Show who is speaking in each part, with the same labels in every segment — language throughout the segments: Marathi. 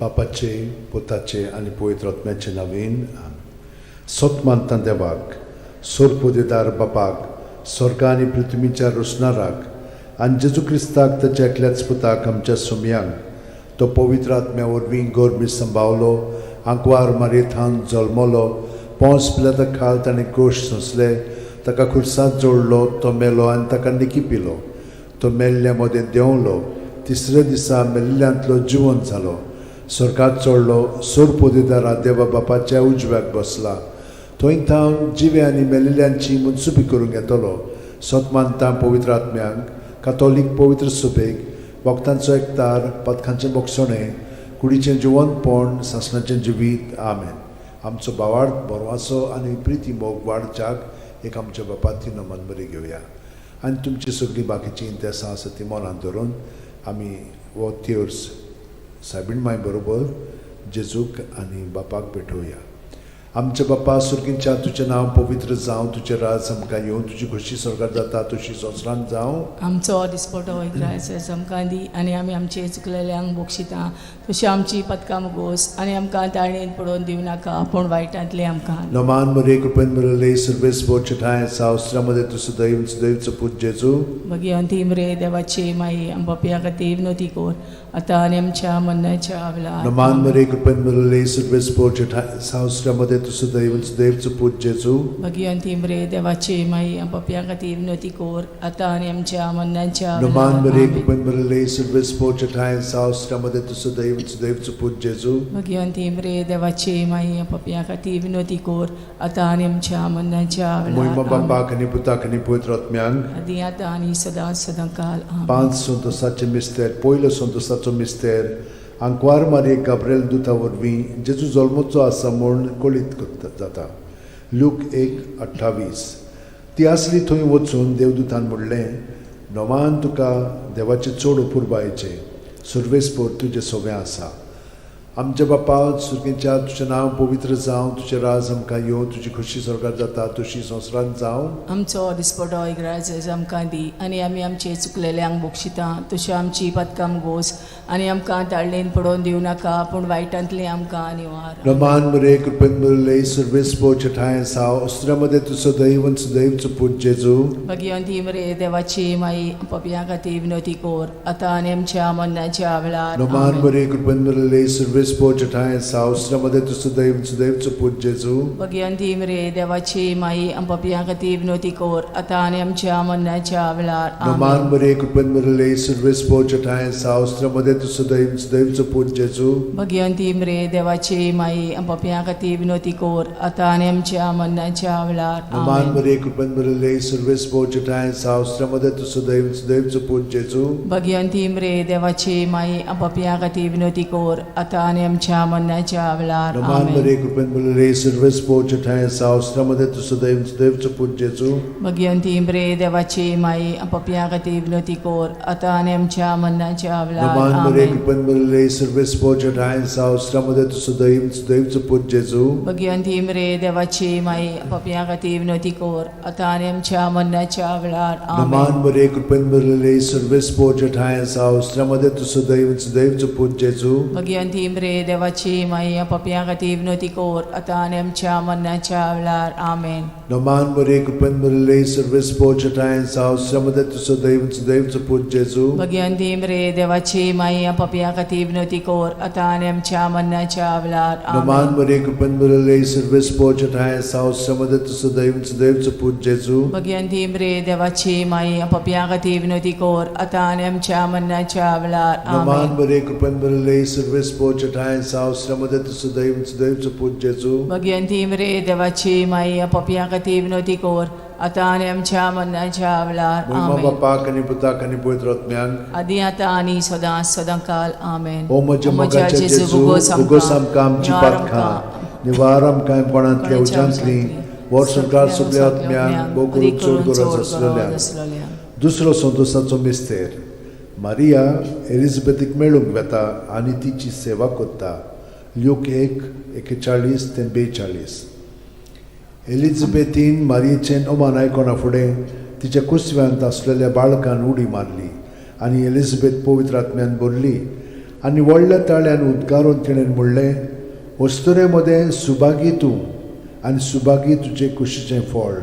Speaker 1: बापाचे, पुताचे आणि पवित्र आत्म्याचे नावेन सोत मानता देवाक, सोरपोदेदार बापाक, स्वर्गा आनी पृथ्वीच्या रोसणाराक आनी जेजू क्रिस्ताक ताच्या एकल्याच पुताक आमच्या सोम्यांक तो पवित्र आत्म्या वरवीं गोरबी संभावलो, आंकवार मारयेंत जल्मलो, पोंस पिलाता खाल ताणें गोश सोंसले, ताका खुर्सांत जोडलो, तो मेलो आनी ताका निकी पिलो, तो मेल्ल्या मदें देंवलो, तिसऱ्या दिसा मेल्ल्यांतलो जिवंत जालो, स्वर्गांत चडलो, सोरपोदेदारा देवा बापाच्या उजव्याक बसला, थंय थावन जिवे आनी मेलिल्ल्यांची मुनसुबी करूंक येतलो, सोत मानता पवित्र आत्म्यांक, कातोलीक पवित्र सुबेक, वखदांचो एकतार, पथकांचें मोगसणें, कुडीचें जिवंतपण, सासणाचें जिवीत. आमेन. आमचो भावार्थ बरवासो आनी प्रिती मोग वाडच्याक एक आमच्या बापाची नमन बरी घेवया आनी तुमची सगळीं बाकीची इंतेसां आसा ती मनांत धरून आमी हो तिर्स सायबीण माय बरोबर जेजूक आनी बापाक भेटोवया. आमचे बापा सुर्गींच्या तुजें नांव पवित्र जावं, तुजें राज आमकां येवं, तुजी खुशी स्वर्गांत जाता तशी संवसारांत जावं.
Speaker 2: आमचो दिसपटो वैग्रायचो आमकां दी आनी आमी आमचे चुकलेल्यांक बोगशिता तशी आमची पदकां मुगोस आनी आमकां ताळणेन पडोवन दिवं नाका पूण वायटांतले आमकां.
Speaker 1: नमान मरे कृपेन मिळाले सर्वेस बोचठाय सावस्त्रामध्ये तुझं दैवचं पूज जेजू
Speaker 2: भगवंती मरे देवाचे माई आंबापिया खातीर विनोती कोर आतां आनी आमच्या मरणाच्या वेळार.
Speaker 1: नमान मरे कृपेन मिळाले सर्वेस बोचठाय सावस्त्रामध्ये तुझं दैवचं पूज जेजू
Speaker 2: भगवंती मरे देवाचे माई आंबापिया खातीर विनोती कोर आतां आनी आमच्या मरणाच्या
Speaker 1: नमान मरे
Speaker 2: वेळार.
Speaker 1: कृपेन मिळाले सर्वेस बोचठाय सावस्त्रामध्ये तुझं दैवचं पूज जेजू
Speaker 2: भगवंती मरे देवाचे माई आंबापिया खातीर विनोती कोर आतां आनी आमच्या मरणाच्या
Speaker 1: मोहिमा
Speaker 2: वेळार.
Speaker 1: बापाक आनी पुताक आनी पवित्र आत्म्यांक.
Speaker 2: आदी आतां आनी सदां सदांकाल. आमेन.
Speaker 1: 5 संतोसाचे मिस्तेर, पयलो संतोसाचो मिस्तेर, आंकवार मारयेक गाब्रिएल दुता वरवीं जेजू जल्मोचो आसा म्हूण कळीत जाता. लूक 1:28. ती आसली थंय वचून देवदूतान म्हणलें, नोमान तुका देवाचे चड अपुरबायेचें सर्वेस्पोर तुजें सगळें आसा. आमच्या बापा सुर्गींच्या तुजें नांव पवित्र जावं, तुजें राज आमकां येवं, तुजी खुशी स्वर्गांत जाता तशी संवसारांत जावं.
Speaker 2: आमचो दिसपटो इग्रायज आमकां दी आनी आमी आमचे चुकलेल्यांक बोगशिता तशें आमची पदकां मुगोस आनी आमकां ताळणेन पडोवन दिवं नाका पूण वायटांतले आमकां निवार.
Speaker 1: नमान मरे कृपेन मिळाले सर्वेस्पोर चठाय साव अस्त्रामध्ये तुझं दैवचं पूज जेजू
Speaker 2: भगवंती मरे देवाची माई पपिया खातीर विनोती कोर आतां आनी आमच्या मरणाच्या वेळार.
Speaker 1: नमान मरे कृपेन मिळाले सर्वेस्पोर चठाय साव अस्त्रामध्ये तुझं दैवचं पूज जेजू
Speaker 2: भगवंती मरे देवाची माई पपिया खातीर विनोती कोर आतां आनी आमच्या मरणाच्या वेळार.
Speaker 1: नमान मरे कृपेन मिळाले सर्वेस्पोर चठाय साव अस्त्रामध्ये तुझं दैवचं पूज जेजू
Speaker 2: भगवंती मरे देवाची माई पपिया खातीर विनोती कोर आतां आनी आमच्या मरणाच्या वेळार.
Speaker 1: नमान मरे कृपेन मिळाले सर्वेस्पोर चठाय साव अस्त्रामध्ये तुझं दैवचं पूज जेजू
Speaker 2: भगवंती मरे देवाची माई पपिया खातीर विनोती कोर आतां आनी आमच्या मरणाच्या वेळार.
Speaker 1: नमान मरे कृपेन मिळाले सर्वेस्पोर चठाय साव अस्त्रामध्ये तुझं दैवचं पूज जेजू
Speaker 2: भगवंती मरे देवाची माई पपिया खातीर विनोती कोर आतां आनी आमच्या मरणाच्या वेळार.
Speaker 1: नमान मरे कृपेन मिळाले सर्वेस्पोर चठाय साव अस्त्रामध्ये तुझं दैवचं पूज जेजू
Speaker 2: भगवंती मरे देवाची माई पपिया खातीर विनोती कोर आतां आनी आमच्या मरणाच्या वेळार.
Speaker 1: नमान मरे कृपेन मिळाले सर्वेस्पोर चठाय साव अस्त्रामध्ये तुझं दैवचं पूज जेजू
Speaker 2: भगवंती मरे देवाची माई पपिया खातीर विनोती कोर आतां आनी आमच्या मरणाच्या वेळार. आमेन.
Speaker 1: नमान मरे कृपेन मिळाले सर्वेस्पोर चठाय साव अस्त्रामध्ये तुझं दैवचं पूज जेजू
Speaker 2: भगवंती मरे देवाची माई पपिया खातीर विनोती कोर आतां आनी आमच्या मरणाच्या वेळार.
Speaker 1: नमान मरे कृपेन मिळाले सर्वेस्पोर चठाय साव अस्त्रामध्ये तुझं दैवचं पूज जेजू
Speaker 2: भगवंती मरे देवाची माई पपिया खातीर विनोती कोर आतां आनी आमच्या मरणाच्या वेळार.
Speaker 1: नमान मरे कृपेन मिळाले सर्वेस्पोर चठाय साव अस्त्रामध्ये तुझं दैवचं पूज जेजू
Speaker 2: भगवंती मरे देवाची माई पपिया खातीर विनोती कोर आतां आनी आमच्या मरणाच्या वेळार.
Speaker 1: मोहिमा
Speaker 2: आमेन.
Speaker 1: बापाक आनी पुताक आनी पवित्र आत्म्यांक.
Speaker 2: आदी आतां आनी सदां सदांकाल. आमेन.
Speaker 1: ओ म्हज्या मोगाच्या जेजू उगोस आमकां आमची पातखां निवार आमकां पणांतल्या उज्यांतली वर सरकार सगळ्या आत्म्यांक भोव करून चड गरज आसलेल्या. दुसरो संतोसाचो मिस्तेर, मारिया एलिझाबेथीक मेळूंक वेता आनी तिची सेवा करता. लूक 1:41-42. एलिझाबेथीन मारियेचें ओमान आयकोना फुडें तिच्या कुसव्यांत आसलेल्या बाळकान उडी मारली आनी एलिझाबेथ पवित्र आत्म्यान भरली आनी व्हडल्या ताळ्यान उद्गारून तिणें म्हणलें, वस्तुरे मदें सुभागी तूं आनी सुभागी तुजें कुशीचें फळ.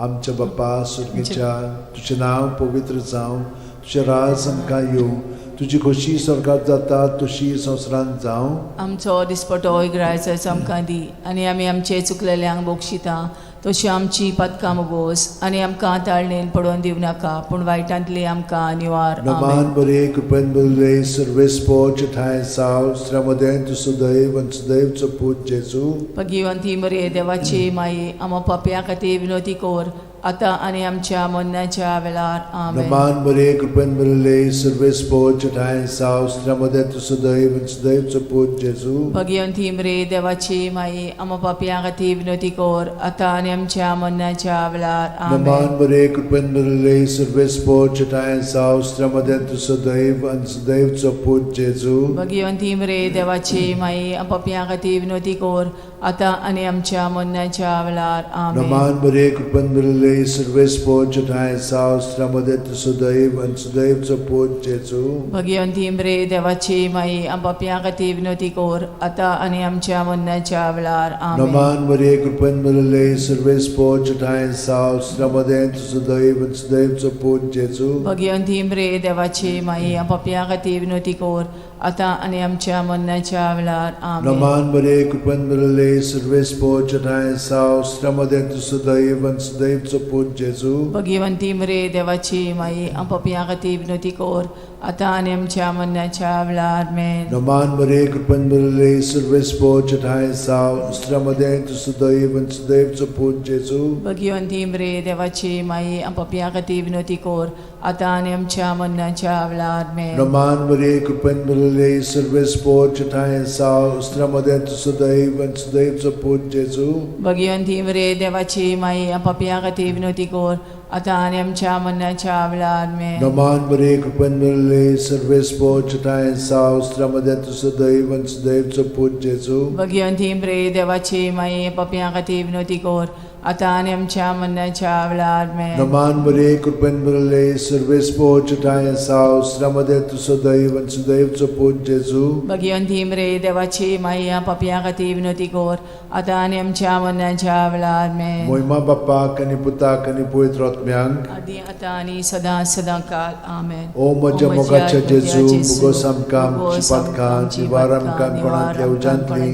Speaker 1: आमच्या बाप्पा सुर्गीच्या, तुजें नांव पवित्र जावं, तुजें राज आमकां येवं, तुजी खोशी स्वर्गांत जाता तशी संवसारांत जावं.
Speaker 2: आमचो दिसपटो इग्रायचो आमकां दी, आनी आमी आमचे चुकलेल्यांक बोगशिता तशी आमची पदकां मोगोस, आनी आमकां ताळणेन पडोवन दिवं नाका, पूण वायटांतली आमकां निवार.
Speaker 1: नमान बरे कृपेन भरले सर्वेस्पो ठाय साव श्रमदेन तू सदैव आनी सदैवचो पूत जेजू.
Speaker 2: भगिवंती मरे देवाची माये, आमो पाप्या खातीर विनोदी कोर, आतां आनी आमच्या मरणाच्या वेळार. आमेन.
Speaker 1: नमान बरे कृपेन भरले सर्वेस्पो ठाय साव श्रमदेन तू सदैव आनी सदैवचो पूत जेजू.
Speaker 2: भगिवंती मरे देवाची माये, आमो पाप्या खातीर विनोदी कोर, आतां आनी आमच्या मरणाच्या वेळार. आमेन.
Speaker 1: नमान बरे कृपेन भरले सर्वेस्पो ठाय साव श्रमदेन तू सदैव आनी सदैवचो पूत जेजू.
Speaker 2: भगिवंती मरे देवाची माये, आमो पाप्या खातीर विनोदी कोर, आतां आनी आमच्या मरणाच्या वेळार. आमेन.
Speaker 1: नमान बरे कृपेन भरले सर्वेस्पो ठाय साव श्रमदेन तू सदैव आनी सदैवचो पूत जेजू.
Speaker 2: भगिवंती मरे देवाची माये, आमो पाप्या खातीर विनोदी कोर, आतां आनी आमच्या मरणाच्या वेळार. आमेन.
Speaker 1: नमान बरे कृपेन भरले सर्वेस्पो ठाय साव श्रमदेन तू सदैव आनी सदैवचो पूत जेजू.
Speaker 2: भगिवंती मरे देवाची माये, आमो पाप्या खातीर विनोदी कोर, आतां आनी आमच्या मरणाच्या वेळार. आमेन.
Speaker 1: नमान बरे कृपेन भरले सर्वेस्पो ठाय साव श्रमदेन तू सदैव आनी सदैवचो पूत जेजू.
Speaker 2: भगिवंती मरे देवाची माये, आमो पाप्या खातीर विनोदी कोर, आतां आनी आमच्या मरणाच्या वेळार. आमेन.
Speaker 1: नमान बरे कृपेन भरले सर्वेस्पो ठाय साव श्रमदेन तू सदैव आनी सदैवचो पूत जेजू.
Speaker 2: भगिवंती मरे देवाची माये, आमो पाप्या खातीर विनोदी कोर, आतां आनी आमच्या मरणाच्या वेळार. आमेन.
Speaker 1: नमान बरे कृपेन भरले सर्वेस्पो ठाय साव श्रमदेन तू सदैव आनी सदैवचो पूत जेजू.
Speaker 2: भगिवंती मरे देवाची माये, आमो पाप्या खातीर विनोदी कोर, आतां आनी आमच्या मरणाच्या वेळार. आमेन.
Speaker 1: नमान बरे कृपेन भरले सर्वेस्पो ठाय साव श्रमदेन तू सदैव आनी सदैवचो पूत जेजू.
Speaker 2: भगिवंती मरे देवाची माये, पाप्या खातीर विनोदी कोर, आतां आनी आमच्या मरणाच्या वेळार. आमेन.
Speaker 1: नमान बरे कृपेन भरले सर्वेस्पो ठाय साव श्रमदेन तू सदैव आनी सदैवचो पूत जेजू.
Speaker 2: भगिवंती मरे देवाची माये, पाप्या खातीर विनोदी कोर, आतां आनी आमच्या मरणाच्या वेळार. आमेन.
Speaker 1: मोहिमा बाप्पाक आनी पुताक आनी पवित्र आत्म्यांक.
Speaker 2: आदी आतां आनी सदां सदां काल. आमेन.
Speaker 1: ओ म्हज्या मोगाच्या जेजू, मुगोस आमकां आमची पातकां, निवार आमकां कोणांतल्या उजांतली,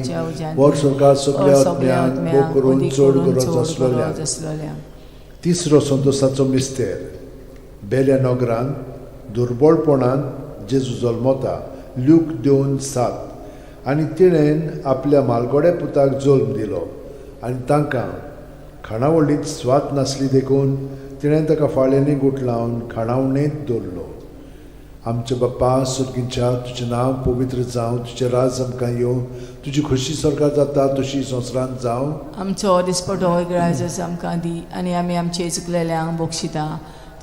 Speaker 1: वर स्वर्गांत सगळ्या आत्म्यांक भोव करून चड गरज आसलेल्या. तिसरो संतोशाचो मिस्तेर. बेल्या नगरांत दुर्बळपणान जेजू जल्मता. लूक 2:7. आनी तिणेन आपल्या मालगोड्या पुताक जल्म दिलो, आनी तांकां खाणावळींत स्वात नासली देखून तिणें ताका फाळेंनी गुट लावन खाणावळेंत दवरलो. आमचे बाप्पा सुर्गीच्या, तुजें नांव पवित्र जावं, तुजें राज आमकां येवं, तुजी खोशी स्वर्गांत जाता तशी संवसारांत जावं.
Speaker 2: आमचो दिसपटो इग्रायचो आमकां दी, आनी आमी आमचे चुकलेल्यांक बोगशिता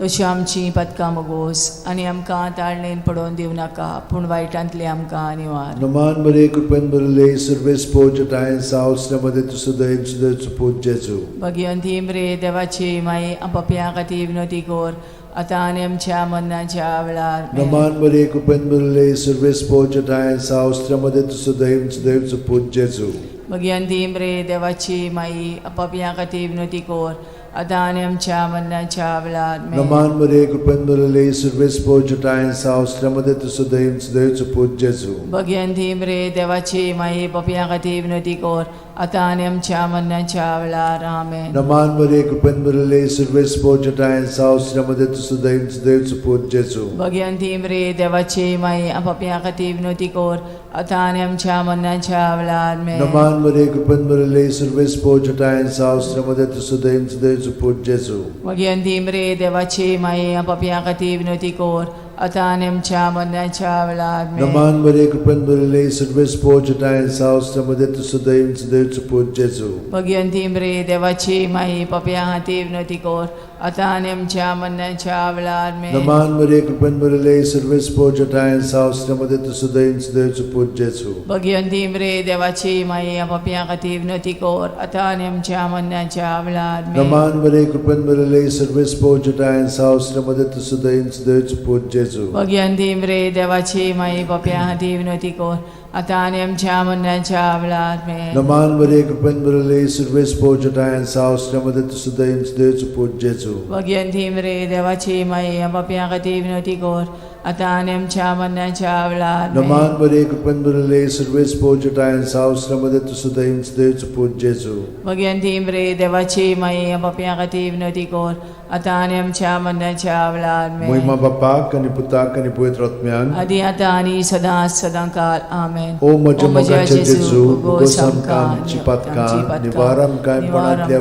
Speaker 2: तशी आमची पदकां मोगोस, आनी आमकां ताळणेन पडोवन दिवं नाका, पूण वायटांतली आमकां निवार.
Speaker 1: नमान बरे कृपेन भरले सर्वेस्पो ठाय साव श्रमदेन तू सदैव सदैवचो पूत जेजू.
Speaker 2: भगिवंती मरे देवाची माये, आमो पाप्या खातीर विनोदी कोर, आतां आनी आमच्या मरणाच्या वेळार.
Speaker 1: नमान बरे कृपेन भरले सर्वेस्पो ठाय साव श्रमदेन तू सदैव सदैवचो पूत जेजू.
Speaker 2: भगिवंती मरे देवाची माये, आमो पाप्या खातीर विनोदी कोर, आतां आनी आमच्या मरणाच्या वेळार.
Speaker 1: नमान बरे कृपेन भरले सर्वेस्पो ठाय साव श्रमदेन तू सदैव सदैवचो पूत जेजू.
Speaker 2: भगिवंती मरे देवाची माये, पाप्या खातीर विनोदी कोर, आतां आनी आमच्या मरणाच्या वेळार. आमेन.
Speaker 1: नमान बरे कृपेन भरले सर्वेस्पो ठाय साव श्रमदेन तू सदैव सदैवचो पूत जेजू.
Speaker 2: भगिवंती मरे देवाची माये, आमो पाप्या खातीर विनोदी कोर, आतां आनी आमच्या मरणाच्या वेळार.
Speaker 1: नमान बरे कृपेन भरले सर्वेस्पो ठाय साव श्रमदेन तू सदैव सदैवचो पूत जेजू.
Speaker 2: भगिवंती मरे देवाची माये, आमो पाप्या खातीर विनोदी कोर, आतां आनी आमच्या मरणाच्या वेळार.
Speaker 1: नमान बरे कृपेन भरले सर्वेस्पो ठाय साव श्रमदेन तू सदैव सदैवचो पूत जेजू.
Speaker 2: भगिवंती मरे देवाची माये, पाप्या खातीर विनोदी कोर, आतां आनी आमच्या मरणाच्या वेळार.
Speaker 1: नमान बरे कृपेन भरले सर्वेस्पो ठाय साव श्रमदेन तू सदैव सदैवचो पूत जेजू.
Speaker 2: भगिवंती मरे देवाची माये, आमो पाप्या खातीर विनोदी कोर, आतां आनी आमच्या मरणाच्या वेळार.
Speaker 1: नमान बरे कृपेन भरले सर्वेस्पो ठाय साव श्रमदेन तू सदैव सदैवचो पूत जेजू. जेजू
Speaker 2: भगवंती रे देवाची माई पप्या हाती विनोती कोर आता आणि आमच्या मरणाच्या वेळार मेन
Speaker 1: नमान बरे कृपेन बरले सर्वेस पोजटायन सावस्त्रमध्ये तुसुदयन देवच पूज जेजू
Speaker 2: भगवंती रे देवाची माई पप्या हाती विनोती कोर आता आणि आमच्या मरणाच्या वेळार
Speaker 1: नमान बरे कृपेन बरले सर्वेस पोजटायन सावस्त्रमध्ये तुसुदयन देवच पूज जेजू
Speaker 2: भगवंती रे देवाची माई पप्या हाती विनोती कोर आता आणि आमच्या मरणाच्या वेळार मेन
Speaker 1: महिमा बापाक आणि पुताक आणि पवित्र आत्म्यांक
Speaker 2: आदी आता आणि सदा सदांकाल आमेन
Speaker 1: ओ म्हज्या मोगाचे जेजू उगोस आमकां आमची पातकां निवार आमकां कोणांतल्या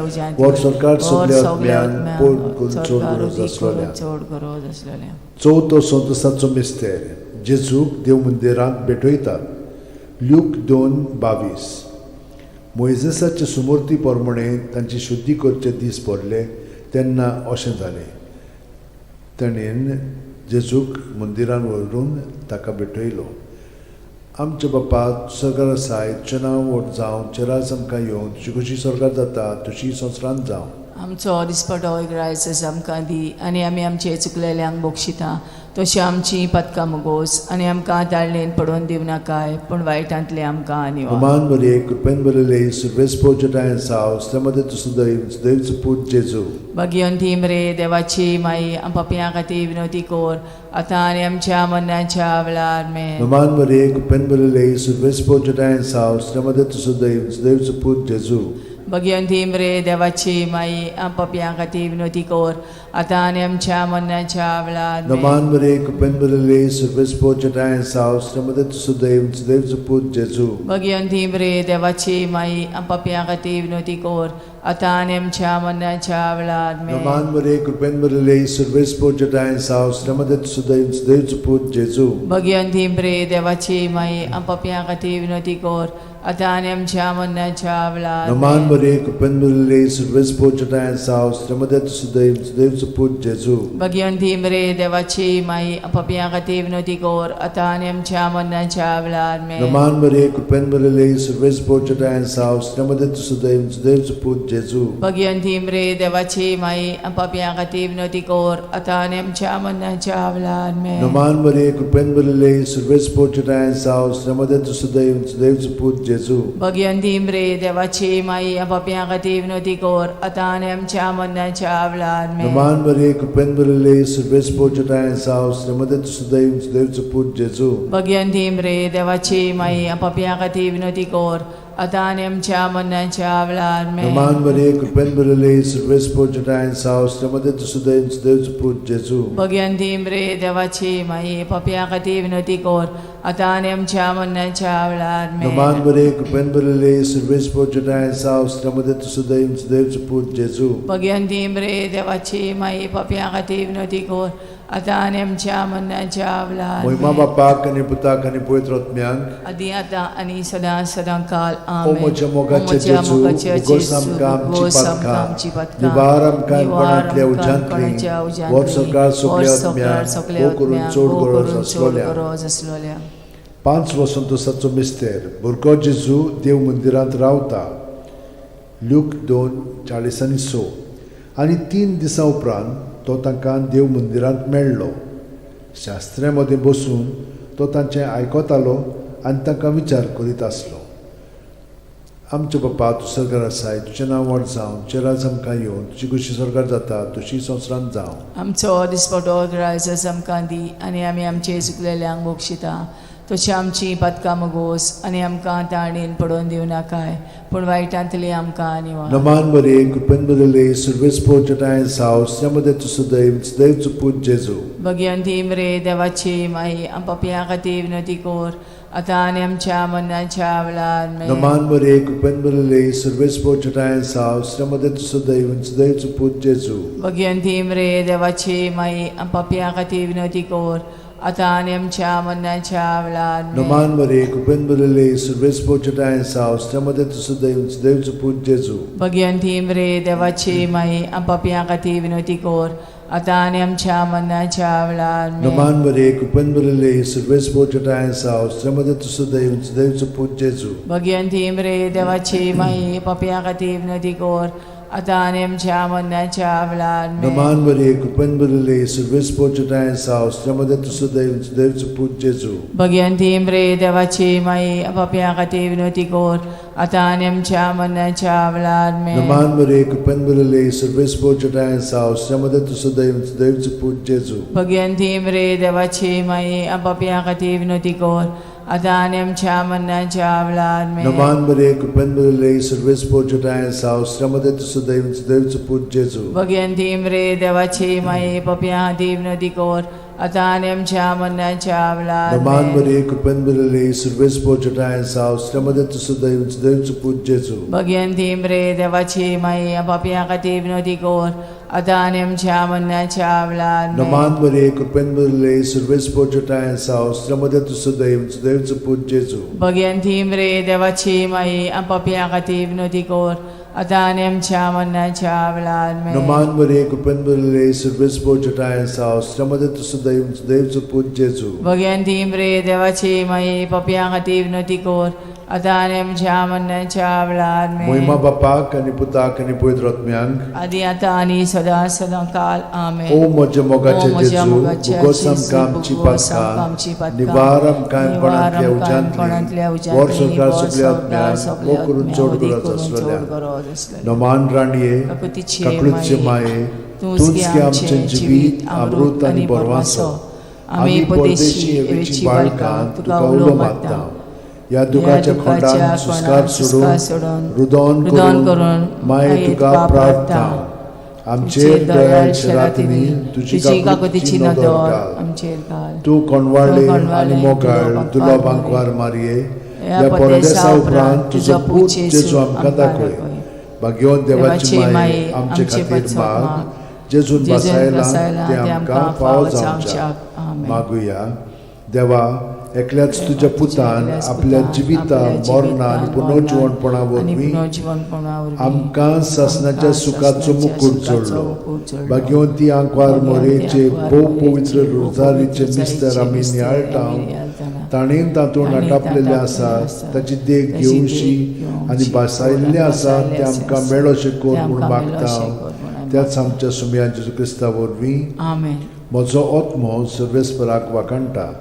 Speaker 1: उज्यांतली वर सरकार सगल्या आत्म्यान पोट
Speaker 2: चोड गरज आसलेल्या
Speaker 1: चवथो संतसाचो मिस्तेर जेजूक देव मंदिरांत भेटयतात ल्यूक 2:22 मोइजेसाचे सुमूर्ती प्रमाणे तांची शुद्धी करचे दीस पडले तेन्ना अशें जालें ताणेन जेजूक मंदिरान व्हरून ताका भेटयलो आमच्या बापा स्वर्गार आसाय तुजें नांव व्हड जावं चेरास आमकां येवं तुजी कशी स्वर्गार जाता तशी संवसारांत जावं
Speaker 2: आमचो दिसपटो रायस आमकां दी आनी आमी आमचे चुकलेल्यांक बोगशिता तशी आमची पदकां मुगोस आनी आमकां ताळणेन पडोवन दिवं नाकाय पूण वायटांतले आमकां निवार
Speaker 1: मान बरे कृपेन बरले सर्वेस पोजटायन साव स्त्रमध्ये तुसो दैवच पूज जेजू
Speaker 2: भगवंती रे देवाची माई पप्या खातीर विनोती कोर आतां आनी आमच्या मरणाच्या वेळार मेन
Speaker 1: मान बरे कृपेन बरले सर्वेस पोजटायन साव स्त्रमध्ये तुसो दैवच पूज जेजू
Speaker 2: भगवंती रे देवाची माई पप्या खातीर विनोती कोर आतां आनी आमच्या मरणाच्या वेळार
Speaker 1: नमान बरे कृपेन बरले सर्वेस पोजटायन साव स्त्रमध्ये तुसो दैवच पूज जेजू
Speaker 2: भगवंती रे देवाची माई पप्या खातीर विनोती कोर आतां आनी आमच्या मरणाच्या वेळार
Speaker 1: नमान बरे कृपेन बरले सर्वेस पोजटायन साव स्त्रमध्ये तुसो दैवच पूज जेजू
Speaker 2: भगवंती रे देवाची माई पप्या खातीर विनोती कोर आतां आनी आमच्या मरणाच्या वेळार
Speaker 1: नमान बरे कृपेन बरले सर्वेस पोजटायन साव स्त्रमध्ये तुसो दैवच पूज जेजू
Speaker 2: भगवंती रे देवाची माई पप्या खातीर विनोती कोर आतां आनी आमच्या मरणाच्या वेळार
Speaker 1: नमान बरे कृपेन बरले सर्वेस पोजटायन साव स्त्रमध्ये तुसो दैवच पूज जेजू
Speaker 2: भगवंती रे देवाची माई पप्या खातीर विनोती कोर आतां आनी आमच्या मरणाच्या वेळार
Speaker 1: नमान बरे कृपेन बरले सर्वेस पोजटायन साव स्त्रमध्ये तुसो दैवच पूज जेजू
Speaker 2: भगवंती रे देवाची माई पप्या खातीर विनोती कोर आतां आनी आमच्या मरणाच्या वेळार
Speaker 1: नमान बरे कृपेन बरले सर्वेस पोजटायन साव स्त्रमध्ये तुसो दैवच पूज जेजू
Speaker 2: भगवंती रे देवाची माई पप्या खातीर विनोती कोर आतां आनी आमच्या मरणाच्या वेळार
Speaker 1: नमान बरे कृपेन बरले सर्वेस पोजटायन साव स्त्रमध्ये तुसो दैवच पूज जेजू
Speaker 2: भगवंती रे देवाची माई पप्या खातीर विनोती कोर आतां आनी आमच्या मरणाच्या वेळार
Speaker 1: नमान बरे कृपेन बरले सर्वेस पोजटायन साव स्त्रमध्ये तुसो दैवच पूज जेजू
Speaker 2: भगवंती रे देवाची माई पप्या खातीर विनोती कोर आतां आनी आमच्या मरणाच्या वेळार
Speaker 1: महिमा बापाक आणि पुताक आणि पवित्र आत्म्यांक
Speaker 2: आदी आतां आनी सदां सदांकाल
Speaker 1: ओ म्हज्या मोगाचे जेजू उगोस आमकां आमची पातकां निवार आमकां कोणांतल्या उज्यांतली वर सरकार सगल्या आत्म्यांक करून चड गरज आसलोल्या 5 वसंतोसाचो मिस्तेर भुरगो जेजू देव मंदिरांत रावता ल्यूक 2:40-6 आनी 3 दिसां उपरांत तो तांकां देव मंदिरांत मेळ्ळो शास्त्र्यां मदें बसून तो तांचें आयकतालो आनी तांकां विचार करीत आसलो आमचे बापा तूं स्वर्गार आसाय तुजें नांव व्हड जावं तुजें राज आमकां येवं तुजी कशी स्वर्गार जाता तशी संवसारांत जावं
Speaker 2: आमचो दिसपटो रायस आमकां दी आनी आमी आमचे चुकलेल्यांक बोगशिता तशी आमची पदकां मुगोस आनी आमकां ताळणेन पडोवन दिवं नाकाय पूण वायटांतली आमकां निवार
Speaker 1: नमान बरे कृपेन बरले सर्वेस पोजटायन साव स्त्रमध्ये तुसो दैवच पूज जेजू भगवंती
Speaker 2: रे देवाची माई पप्या खातीर विनोती कोर आतां आनी आमच्या मरणाच्या वेळार
Speaker 1: नमान बरे कृपेन बरले सर्वेस पोजटायन साव स्त्रमध्ये तुसो दैवच पूज जेजू
Speaker 2: भगवंती रे देवाची माई पप्या खातीर विनोती कोर आतां आनी आमच्या मरणाच्या वेळार
Speaker 1: नमान बरे कृपेन बरले सर्वेस पोजटायन साव स्त्रमध्ये तुसो दैवच पूज जेजू
Speaker 2: भगवंती रे देवाची माई पप्या खातीर विनोती कोर आतां आनी आमच्या मरणाच्या वेळार
Speaker 1: नमान बरे कृपेन बरले सर्वेस पोजटायन साव स्त्रमध्ये तुसो दैवच पूज जेजू
Speaker 2: भगवंती रे देवाची माई पप्या खातीर विनोती कोर आता आणि आमच्या मरणाच्या वेळार
Speaker 1: Naman Maria, Kupan Maria, Service Portuguese House, Ramada to Sudev, Dev to put Jesu.
Speaker 2: Bhagwanti म्रे देवाची माई आपापल्या खातीर विनवती कोर आता आणि आमच्या मरणाच्या वेळार
Speaker 1: Naman Maria, Kupan Maria, Service Portuguese House, Ramada to Sudev, Dev to put Jesu.
Speaker 2: Bhagwanti म्रे देवाची माई आपापल्या खातीर विनवती कोर आता आणि आमच्या मरणाच्या वेळार
Speaker 1: Naman Maria, Kupan Maria, Service Portuguese House, Ramada to Sudev, Dev to put Jesu.
Speaker 2: Bhagwanti म्रे देवाची माई आपापल्या खातीर विनवती कोर आता आणि आमच्या मरणाच्या वेळार
Speaker 1: Naman Maria, Kupan Maria, Service Portuguese House, Ramada to Sudev, Dev to put Jesu.
Speaker 2: Bhagwanti म्रे देवाची माई आपापल्या खातीर विनवती कोर आता आणि आमच्या मरणाच्या वेळार
Speaker 1: Naman Maria, Kupan Maria, Service Portuguese House, Ramada to Sudev, Dev to put Jesu.
Speaker 2: Bhagwanti म्रे देवाची माई आपापल्या खातीर विनवती कोर आता आणि आमच्या मरणाच्या वेळार
Speaker 1: Naman Maria, Kupan Maria, Service Portuguese House, Ramada to Sudev, Dev to put Jesu.
Speaker 2: Bhagwanti म्रे देवाची माई आपापल्या खातीर विनवती कोर आता आणि आमच्या मरणाच्या वेळार
Speaker 1: Moima Bapak आणि Putak आणि Pavitr Atmyank.
Speaker 2: आदी आता आणि सदा सदा काल आमेन
Speaker 1: O moja mogaचे
Speaker 2: मोज्या
Speaker 1: Jesu,
Speaker 2: मोगाचे
Speaker 1: bugosam
Speaker 2: Jesu,
Speaker 1: kamci
Speaker 2: bugosam
Speaker 1: patka,
Speaker 2: kamci patka,
Speaker 1: nivaram kaimpanatल्या
Speaker 2: nivaram
Speaker 1: उजांतली,
Speaker 2: कायमपणांतल्या उजांतली,
Speaker 1: वर सरकार
Speaker 2: वर
Speaker 1: सगळ्या
Speaker 2: सरकार
Speaker 1: आत्म्याक,
Speaker 2: सगळ्या
Speaker 1: वो करून
Speaker 2: आत्म्याक,
Speaker 1: चोड
Speaker 2: उदी
Speaker 1: गरज
Speaker 2: करून
Speaker 1: असलेल्या.
Speaker 2: चोड गरज असलेल्या.
Speaker 1: नमान राणीये,
Speaker 2: काकुतीचे
Speaker 1: काकुळचे माये, तूच की आमचे जीवित, अमृत आणि परवासो. आम्ही परदेशी येवेची बाळकां तुका उलो मागता. या दुखाच्या खोंडान सुस्कार सोडून रुदोन करून माये तुका प्रार्थना. आमचेर दयाळ शरातीनी तुझी काकुतीची नदर घाल.
Speaker 2: आमचेर घाल.
Speaker 1: तू कोणवाळे आणि मोगाळ दुलोबांक वार मारये. या परदेसा उपरांत तुझो पूत जेजू आमकां दाखय. भाग्यवान देवाची माये आमचे खातीर माग. जेजून बसायला ते आमकां फाव जावच्याक मागुया. देवा, एकल्याच तुझ्या पुतान आपल्या जिविता मरणा आणि पुनर्जीवनपणा वरवीं आमकां सासणाच्या सुखाचो मुकुट जोडलो. भाग्यवंती आंकवार मोरेचे भोव पवित्र रोजारीचे मिस्तर आमी नियाळटाव. ताणेन तातूंत आटापलेले आसा ताची देख घेवशी आनी बसायल्ले आसा ते आमकां मेळोशे कोर म्हूण मागता. त्याच आमच्या सुम्या जेजू क्रिस्ता वरवीं म्हजो आत्मो सर्वेस्पराक वाखाणटा.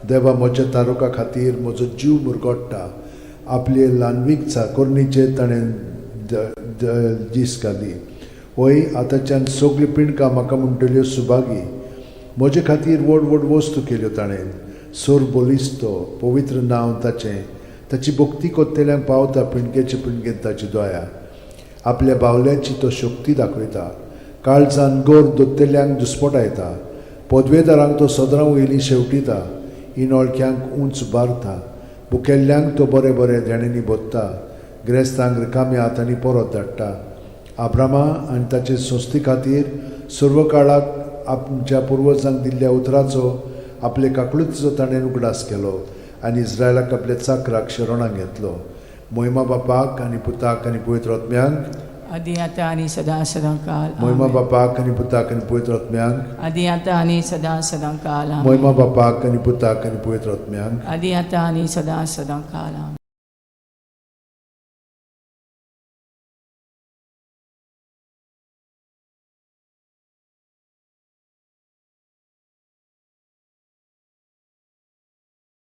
Speaker 1: देवा, म्हज्या तारुका खातीर म्हजो जीव मुरगोडटा. आपले ल्हानवीक चाकोरणीचे ताणें दीस घाली. होय, आतांच्यान सगळी पिणकां म्हाका म्हणटल्यो सुभागी. म्हजे खातीर व्हड व्हड वस्तू केल्यो ताणें. सोर बोलिस्तो, पवित्र नांव ताचें. ताची भक्ती कोत्तेल्यांक पावता पिणकेचे पिणकेंत ताची दया. आपल्या बावल्याची तो शक्ती दाखयता. काळजान गोर दोत्तेल्यांक दुस्पटायता. पदवेदारांक तो सदरां वयलीं शेवटिता. इनोळख्यांक उंच बारता. भुकेल्ल्यांक तो बरे बरे देणेनी बोदता. गिरेस्तांक रिकाम्या हातांनी परत धाडटा. आब्रामा आनी ताचे संस्थे खातीर सर्व काळाक आमच्या पुर्वजांक दिल्ल्या उतराचो आपले काकळुचो ताणें उगडास केलो आनी इस्रायलाक आपल्या चाकराक शरणांत घेतलो. मोहिमा बापाक आनी पुताक आनी पवित्र आत्म्यांक
Speaker 2: आदी आता आणि सदा सदा काल
Speaker 1: मोहिमा बापाक आनी पुताक आनी पवित्र आत्म्यांक
Speaker 2: आदी आता आणि सदा सदा काल
Speaker 1: मोहिमा बापाक आनी पुताक आनी पवित्र आत्म्यांक
Speaker 2: आदी आता आणि सदा सदा काल